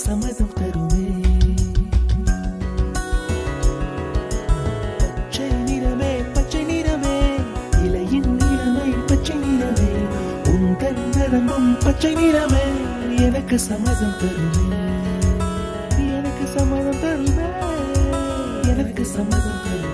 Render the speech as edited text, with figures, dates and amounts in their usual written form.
சம்மதம் தருமே. பச்சை நிறமே பச்சை நிறமே, இலையின் நிறமை பச்சை நிறமே, உந்தன் நிறமும் பச்சை நிறமே, எனக்கு சம்மதம் தருமே, எனக்கு சம்மதம் தருமே, எனக்கு சம்மதம் தருமே.